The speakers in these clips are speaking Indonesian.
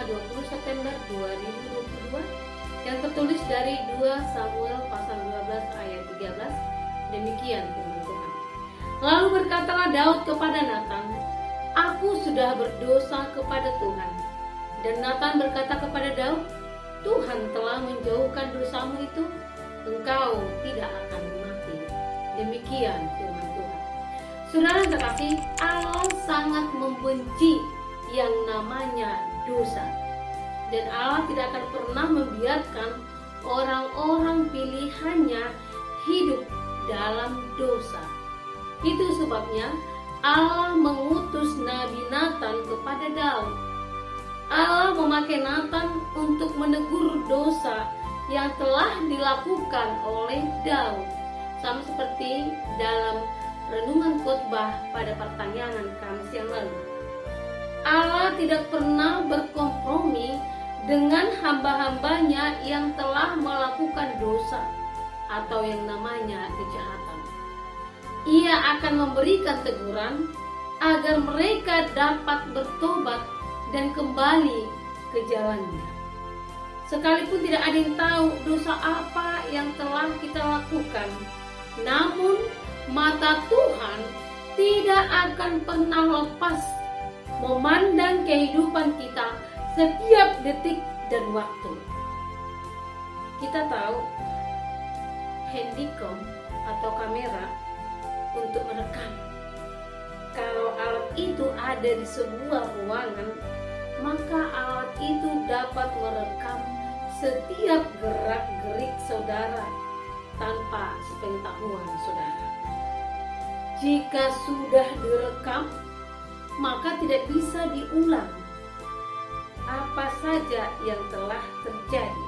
tanggal 20 September 2022 yang tertulis dari 2 Samuel pasal 12 ayat 13. Demikian firman Tuhan. Lalu berkatalah Daud kepada Natan, "Aku sudah berdosa kepada Tuhan." Dan Natan berkata kepada Daud, "Tuhan telah menjauhkan dosamu itu, engkau tidak akan mati." Demikian firman Tuhan. Saudara terkasih, Allah sangat membenci yang namanya dosa. Dan Allah tidak akan pernah membiarkan orang-orang pilihannya hidup dalam dosa. Itu sebabnya Allah mengutus Nabi Natan kepada Daud. Allah memakai Natan untuk menegur dosa yang telah dilakukan oleh Daud. Sama seperti dalam renungan khotbah pada pertanyaan Kamis yang lalu. Allah tidak pernah berkompromi dengan hamba-hambanya yang telah melakukan dosa atau yang namanya kejahatan. Ia akan memberikan teguran agar mereka dapat bertobat dan kembali ke jalannya. Sekalipun tidak ada yang tahu dosa apa yang telah kita lakukan, namun mata Tuhan tidak akan pernah lepas memandang kehidupan kita setiap detik dan waktu. Kita tahu handycam atau kamera untuk merekam. Kalau alat itu ada di sebuah ruangan, maka alat itu dapat merekam setiap gerak-gerik saudara tanpa sepengetahuan saudara. Jika sudah direkam, maka tidak bisa diulang apa saja yang telah terjadi.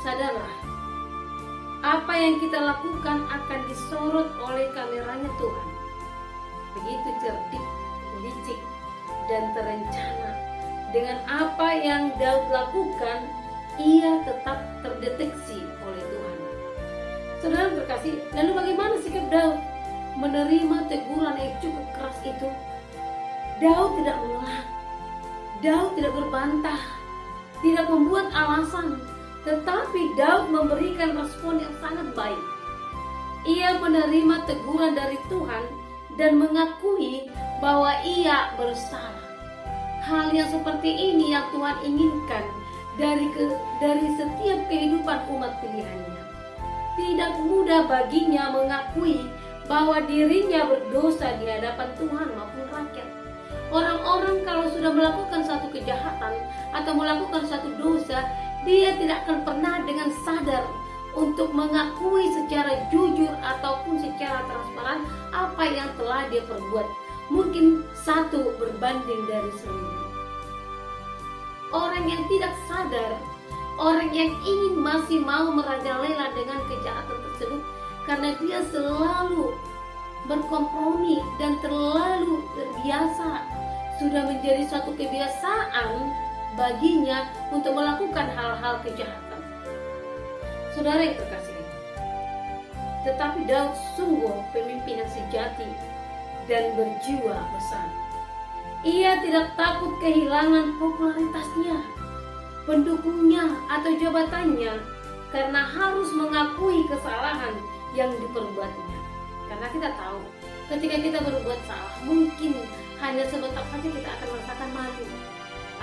Sadarlah, apa yang kita lakukan akan disorot oleh kameranya Tuhan. Begitu cerdik, licik, dan terencana. Dengan apa yang Daud lakukan, ia tetap terdeteksi oleh Tuhan. Saudara terkasih, lalu bagaimana sikap Daud menerima teguran yang cukup keras itu? Daud tidak mengelak, Daud tidak berbantah, tidak membuat alasan, tetapi Daud memberikan respon yang sangat baik. Ia menerima teguran dari Tuhan dan mengakui bahwa ia bersalah. Hal yang seperti ini yang Tuhan inginkan dari setiap kehidupan umat pilihannya. Tidak mudah baginya mengakui bahwa dirinya berdosa di hadapan Tuhan maupun rakyat. Orang-orang kalau sudah melakukan satu kejahatan atau melakukan satu dosa, dia tidak akan pernah dengan sadar untuk mengakui secara jujur ataupun secara transparan apa yang telah dia perbuat. Mungkin 1 berbanding dari 1000. Orang yang tidak sadar, orang yang ingin masih mau merajalela dengan kejahatan tersebut karena dia selalu berkompromi dan terlalu terbiasa, sudah menjadi suatu kebiasaan baginya untuk melakukan hal-hal kejahatan. Saudara yang terkasih, tetapi Daud sungguh pemimpin yang sejati dan berjiwa besar. Ia tidak takut kehilangan popularitasnya, pendukungnya atau jabatannya karena harus mengakui kesalahan yang diperbuatnya. Karena kita tahu ketika kita berbuat salah, mungkin hanya sebentar saja kita akan merasakan malu,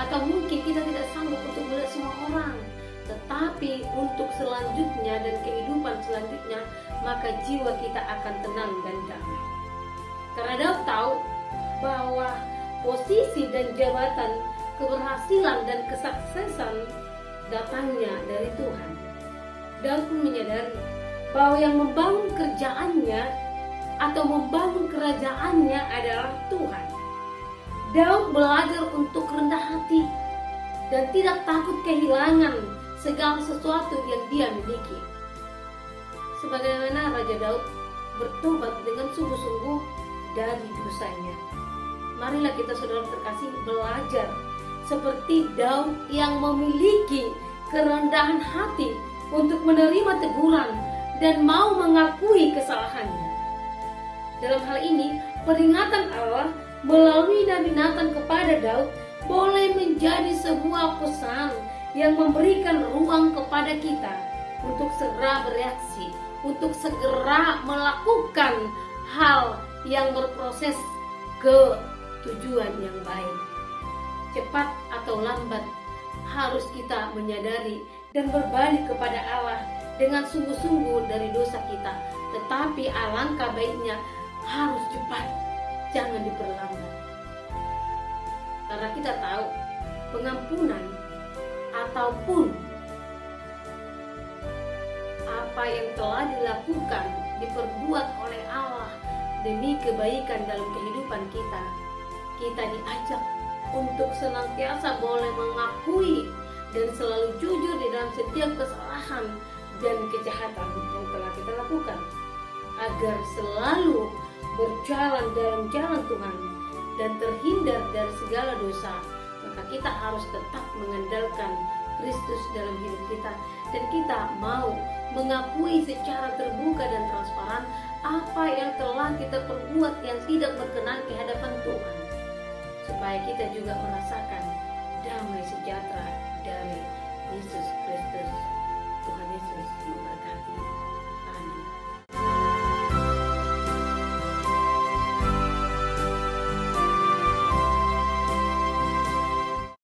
atau mungkin kita tidak sanggup untuk melihat semua orang. Tetapi untuk selanjutnya dan kehidupan selanjutnya, maka jiwa kita akan tenang dan damai. Karena Daud tahu bahwa posisi dan jabatan, keberhasilan dan kesuksesan datangnya dari Tuhan. Daud pun menyadari bahwa yang membangun kerjaannya atau membangun kerajaannya adalah Tuhan. Daud belajar untuk rendah hati dan tidak takut kehilangan segala sesuatu yang dia miliki. Sebagaimana Raja Daud bertobat dengan sungguh-sungguh dari dosanya. Marilah kita saudara terkasih belajar seperti Daud yang memiliki kerendahan hati untuk menerima teguran dan mau mengakui kesalahannya. Dalam hal ini, peringatan Allah melalui Nabi Natan kepada Daud boleh menjadi sebuah pesan yang memberikan ruang kepada kita untuk segera bereaksi, untuk segera melakukan hal yang berproses ke tujuan yang baik. Cepat atau lambat harus kita menyadari dan berbalik kepada Allah dengan sungguh-sungguh dari dosa kita. Tetapi alangkah baiknya harus cepat, jangan diperlambat. Karena kita tahu pengampunan ataupun apa yang telah dilakukan, diperbuat oleh Allah demi kebaikan dalam kehidupan kita, kita diajak untuk senantiasa boleh mengakui dan selalu jujur di dalam setiap kesalahan dan kejahatan yang telah kita lakukan, agar selalu berjalan dalam jalan Tuhan dan terhindar dari segala dosa. Maka kita harus tetap mengandalkan Kristus dalam hidup kita, dan kita mau mengakui secara terbuka dan transparan apa yang telah kita perbuat yang tidak berkenan di hadapan Tuhan, supaya kita juga merasakan damai sejahtera